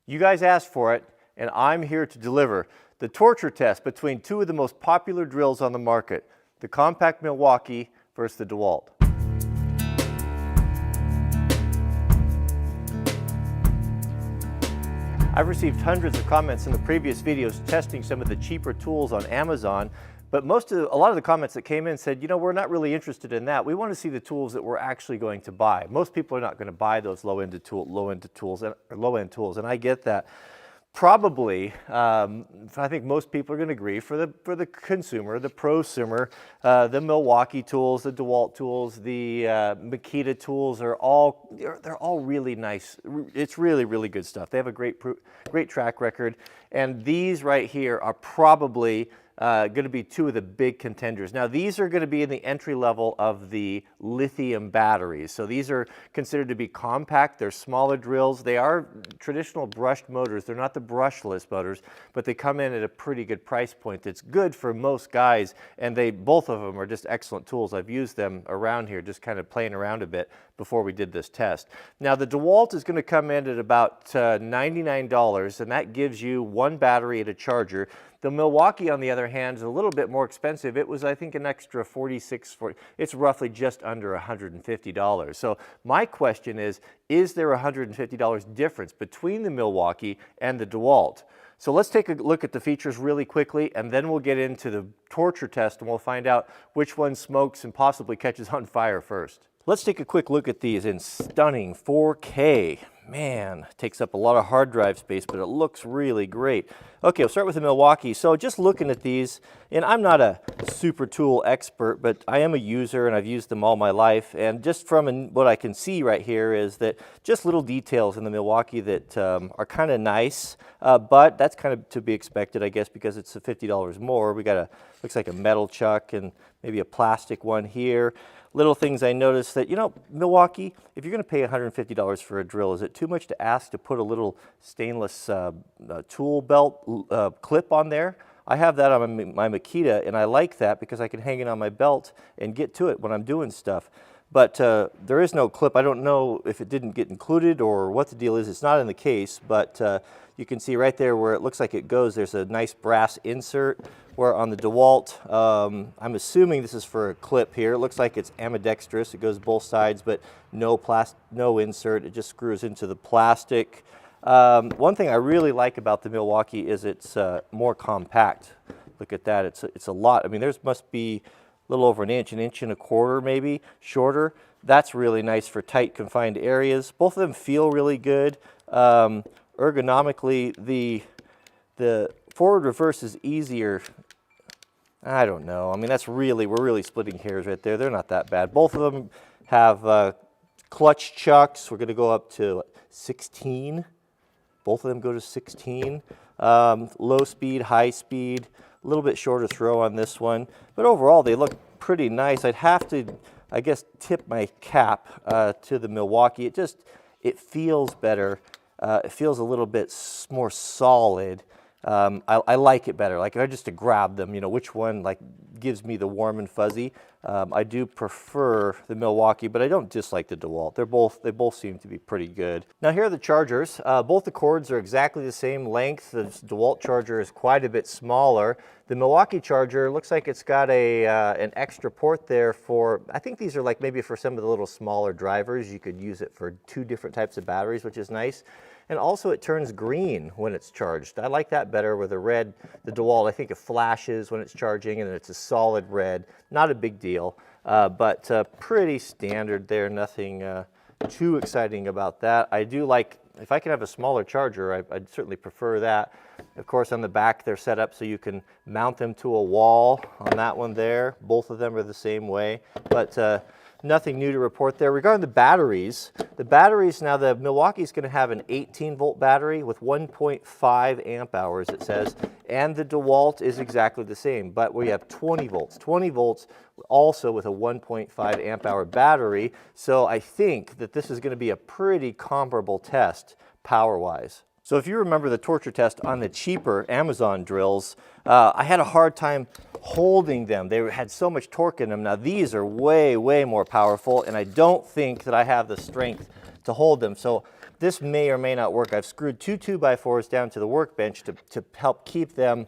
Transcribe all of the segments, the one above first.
You guys asked for it, and I'm here to deliver the torture test between two of the most popular drills on the market, the compact Milwaukee versus the DeWalt. I've received hundreds of comments in the previous videos testing some of the cheaper tools on Amazon, but a lot of the comments that came in said, you know, we're not really interested in that. We want to see the tools that we're actually going to buy. Most people are not going to buy those low-end tools, and I get that. Probably, I think most people are going to agree, for the consumer, the prosumer, the Milwaukee tools, the DeWalt tools, the Makita tools they're all really nice. It's really, really good stuff. They have a great track record, and these right here are probably going to be two of the big contenders. Now, these are going to be in the entry level of the lithium batteries. So these are considered to be compact. They're smaller drills. They are traditional brushed motors. They're not the brushless motors, but they come in at a pretty good price point that's good for most guys, and both of them are just excellent tools. I've used them around here, just kind of playing around a bit before we did this test. Now, the DeWalt is going to come in at about $99, and that gives you one battery and a charger. The Milwaukee, on the other hand, is a little bit more expensive. It was, I think, an extra $46. It's roughly just under $150. So my question is there a $150 difference between the Milwaukee and the DeWalt? So let's take a look at the features really quickly, and then we'll get into the torture test, and we'll find out which one smokes and possibly catches on fire first. Let's take a quick look at these in stunning 4K. Man, it takes up a lot of hard drive space, but it looks really great. Okay, we'll start with the Milwaukee. So just looking at these, and I'm not a super tool expert, but I am a user and I've used them all my life. And just from what I can see right here is that just little details in the Milwaukee that are kind of nice, but that's kind of to be expected, I guess, because it's $50 more. We got looks like a metal chuck and maybe a plastic one here. Little things I noticed that, you know, Milwaukee, if you're going to pay $150 for a drill, is it too much to ask to put a little stainless tool belt clip on there? I have that on my Makita, and I like that because I can hang it on my belt and get to it when I'm doing stuff. But there is no clip. I don't know if it didn't get included or what the deal is. It's not in the case, but you can see right there where it looks like it goes, there's a nice brass insert, where on the DeWalt, I'm assuming this is for a clip here. It looks like it's ambidextrous. It goes both sides, but no insert. It just screws into the plastic. One thing I really like about the Milwaukee is it's more compact. Look at that. It's a lot. I mean, there's must be a little over an inch and a quarter maybe, shorter. That's really nice for tight, confined areas. Both of them feel really good. Ergonomically, the forward reverse is easier. I don't know. I mean, we're really splitting hairs right there. They're not that bad. Both of them have clutch chucks. We're going to go up to 16. Both of them go to 16. Low speed, high speed, a little bit shorter throw on this one. But overall, they look pretty nice. I'd have to, I guess, tip my cap to the Milwaukee. It feels better. It feels a little bit more solid. I like it better. Like if I just to grab them, you know, which one like gives me the warm and fuzzy. I do prefer the Milwaukee, but I don't dislike the DeWalt. They both seem to be pretty good. Now here are the chargers. Both the cords are exactly the same length. The DeWalt charger is quite a bit smaller. The Milwaukee charger looks like it's got an extra port there for, I think these are like maybe for some of the little smaller drivers. You could use it for two different types of batteries, which is nice. And also it turns green when it's charged. I like that better with the red. The DeWalt, I think it flashes when it's charging and it's a solid red. Not a big deal, but pretty standard there. Nothing too exciting about that. I do like, if I can have a smaller charger, I'd certainly prefer that. Of course, on the back, they're set up so you can mount them to a wall on that one there. Both of them are the same way, but nothing new to report there. Regarding the batteries, now the Milwaukee's going to have an 18-volt battery with 1.5 amp hours, it says, and the DeWalt is exactly the same, but we have 20 volts. 20 volts also with a 1.5 amp hour battery, so I think that this is going to be a pretty comparable test power-wise. So if you remember the torture test on the cheaper Amazon drills, I had a hard time holding them. They had so much torque in them. Now these are way, way more powerful, and I don't think that I have the strength to hold them. So this may or may not work. I've screwed two 2x4s down to the workbench to help keep them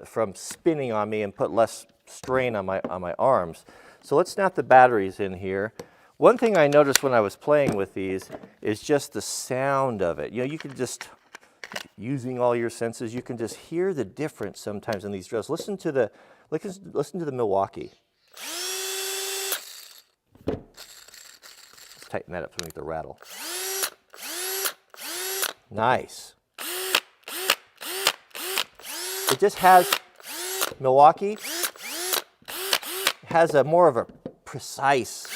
from spinning on me and put less strain on my arms. So let's snap the batteries in here. One thing I noticed when I was playing with these is just the sound of it. You know, you can just, using all your senses, you can just hear the difference sometimes in these drills. Listen to the Milwaukee. Let's tighten that up so we get the rattle. Nice. It just has, Milwaukee has a more of a precise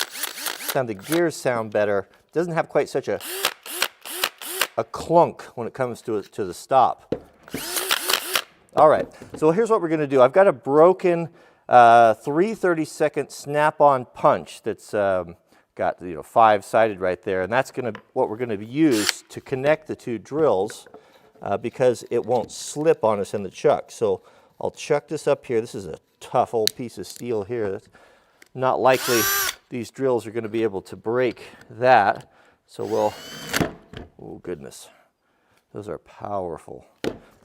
sound. The gears sound better. It doesn't have quite such a clunk when it comes to the stop. All right, so here's what we're going to do. I've got a broken 3/32 snap-on punch that's got 5-sided right there, and that's what we're going to use to connect the two drills because it won't slip on us in the chuck. So I'll chuck this up here. This is a tough old piece of steel here. That's not likely these drills are going to be able to break that. So we'll, oh goodness, those are powerful,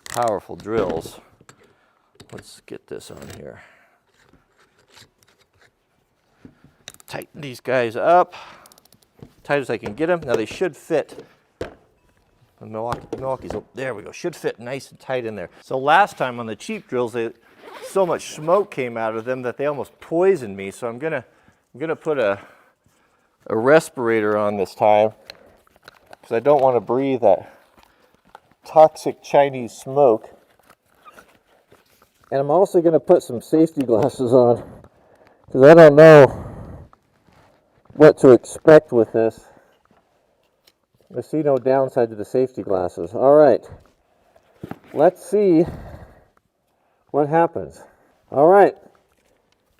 powerful drills. Let's get this on here. Tighten these guys up, tight as I can get them. Now they should fit. The Milwaukee's, there we go, should fit nice and tight in there. So last time on the cheap drills, so much smoke came out of them that they almost poisoned me. So I'm gonna put a respirator on this time because I don't want to breathe that toxic Chinese smoke. And I'm also going to put some safety glasses on because I don't know what to expect with this. I see no downside to the safety glasses. All right, let's see what happens. All right,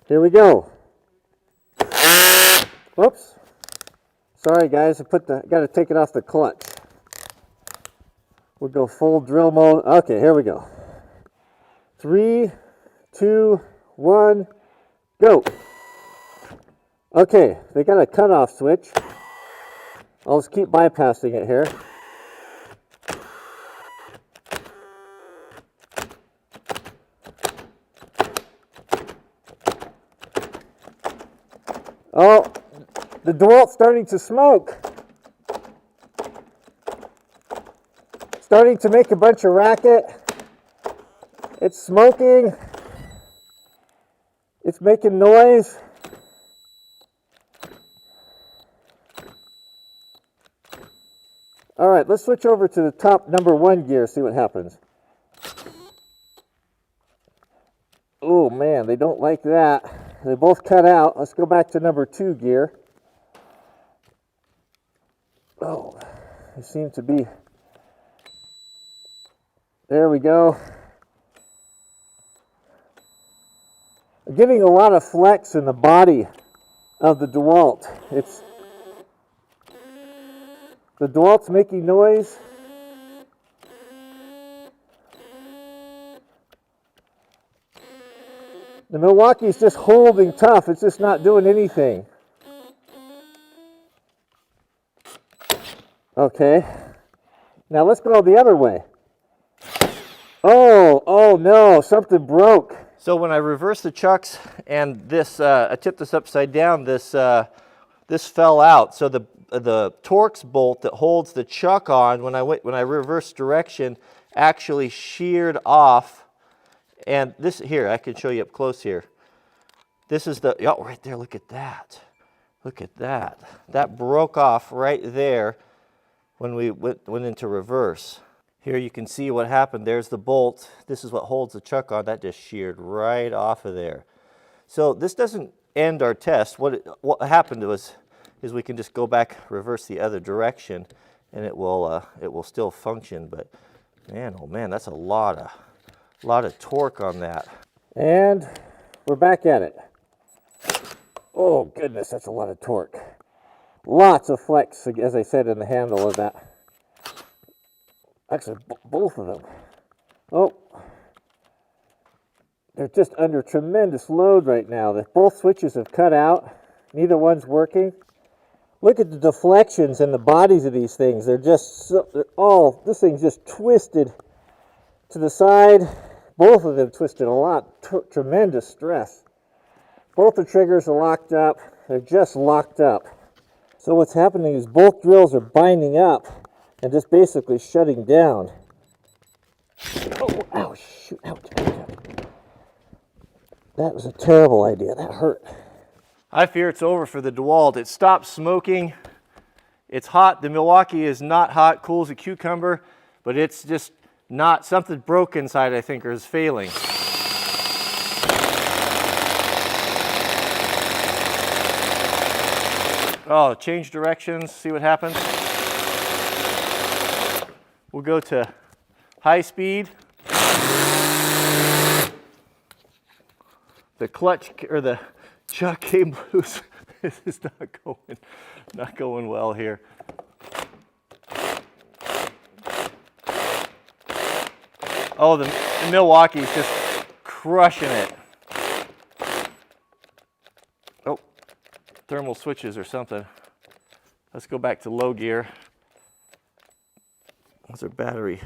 here we go. Whoops. Sorry guys, got to take it off the clutch. We'll go full drill mode. Okay, here we go. 3, 2, 1, go. Okay, they got a cutoff switch. I'll just keep bypassing it here. Oh, the DeWalt's starting to smoke. Starting to make a bunch of racket. It's smoking. It's making noise. All right, let's switch over to the top number 1 gear, see what happens. Oh man, they don't like that. They both cut out. Let's go back to number 2 gear. Oh, they seem to be. There we go. I'm getting a lot of flex in the body of the DeWalt. The DeWalt's making noise. The Milwaukee's just holding tough. It's just not doing anything. Okay. Now let's go the other way. Oh no, something broke. So when I reversed the chucks and this, I tipped this upside down, this fell out. So the Torx bolt that holds the chuck on when I reversed direction actually sheared off. And this here, I can show you up close here. This is the, oh, right there, look at that. Look at that. That broke off right there when we went into reverse. Here you can see what happened. There's the bolt. This is what holds the chuck on. That just sheared right off of there. So this doesn't end our test. What happened is we can just go back, reverse the other direction, and it will still function. But man, oh man, that's a lot of torque on that. And we're back at it. Oh goodness, that's a lot of torque. Lots of flex, as I said, in the handle of that. Actually, both of them. Oh, they're just under tremendous load right now. Both switches have cut out. Neither one's working. Look at the deflections in the bodies of these things. They're just this thing's just twisted to the side. Both of them twisted a lot. Tremendous stress. Both the triggers are locked up. They're just locked up. So what's happening is both drills are binding up and just basically shutting down. Oh, ow, shoot, ouch, ouch, ouch. That was a terrible idea. That hurt. I fear it's over for the DeWalt. It stopped smoking. It's hot. The Milwaukee is not hot, cool as a cucumber, but it's just not, something broke inside, I think, or is failing. Oh, change directions, see what happens. We'll go to high speed. The clutch, or the chuck came loose. This is not going well here. Oh, the Milwaukee's just crushing it. Oh, thermal switches or something. Let's go back to low gear. What's our battery?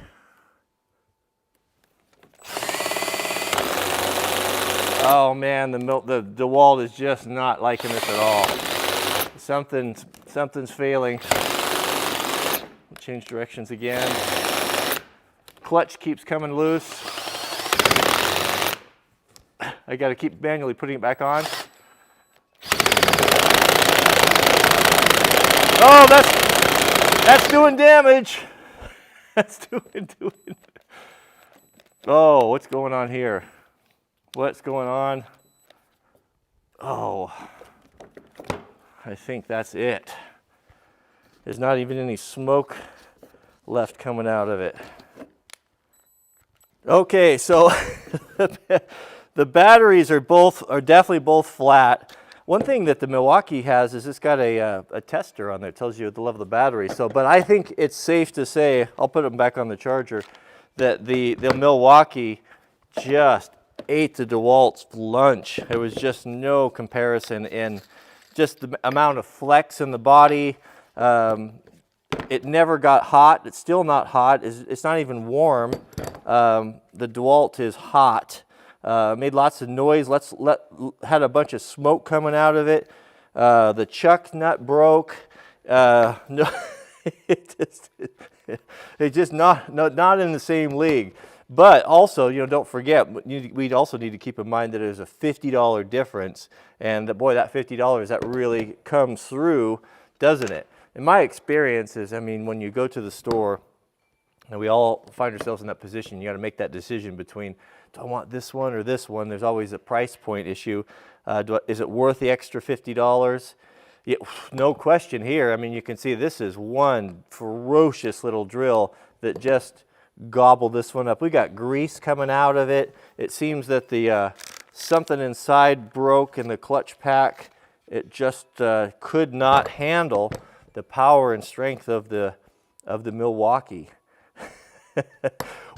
Oh man, the DeWalt is just not liking this at all. Something's failing. We'll change directions again. Clutch keeps coming loose. I got to keep manually putting it back on. Oh, that's doing damage. That's doing. Oh, what's going on here? What's going on? Oh, I think that's it. There's not even any smoke left coming out of it. Okay, so the batteries are definitely both flat. One thing that the Milwaukee has is it's got a tester on there. It tells you the level of the battery. So, but I think it's safe to say, I'll put them back on the charger, that the Milwaukee just ate the DeWalt's lunch. There was just no comparison in just the amount of flex in the body. It never got hot. It's still not hot. It's not even warm. The DeWalt is hot. Made lots of noise. Had a bunch of smoke coming out of it. The chuck nut broke. No, it's just not in the same league. But also, don't forget, we'd also need to keep in mind that there's a $50 difference, and that $50 that really comes through, doesn't it? In my experience is, when you go to the store, and we all find ourselves in that position, you got to make that decision between, do I want this one or this one? There's always a price point issue. Is it worth the extra $50? Yeah, no question here. you can see this is one ferocious little drill that just gobbled this one up. We got grease coming out of it. It seems that the something inside broke in the clutch pack. It just could not handle the power and strength of the Milwaukee.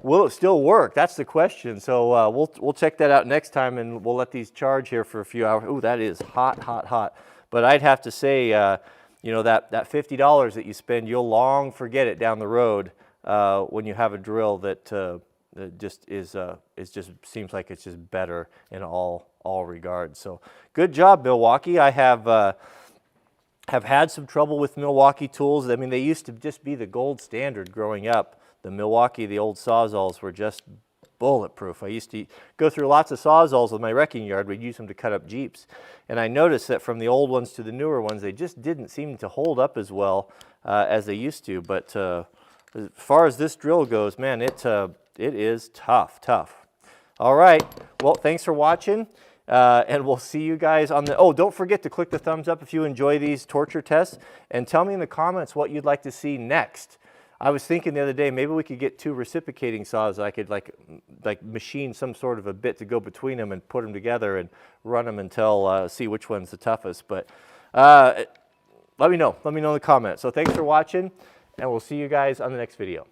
Will it still work? That's the question. So we'll check that out next time, and we'll let these charge here for a few hours. Ooh, that is hot, hot, hot. But I'd have to say, that $50 that you spend, you'll long forget it down the road when you have a drill that just seems like it's just better in all regards. So good job, Milwaukee. I have had some trouble with Milwaukee tools. They used to just be the gold standard growing up. The Milwaukee, the old Sawzalls were just bulletproof. I used to go through lots of Sawzalls with my wrecking yard. We'd use them to cut up Jeeps. And I noticed that from the old ones to the newer ones, they just didn't seem to hold up as well as they used to. But as far as this drill goes, man, it is tough. All right. Well, thanks for watching. And we'll see you guys on the, don't forget to click the thumbs up if you enjoy these torture tests, and tell me in the comments what you'd like to see next. I was thinking the other day, maybe we could get two reciprocating saws. I could like machine some sort of a bit to go between them and put them together and run them until see which one's the toughest. But let me know in the comments. So thanks for watching, and we'll see you guys on the next video.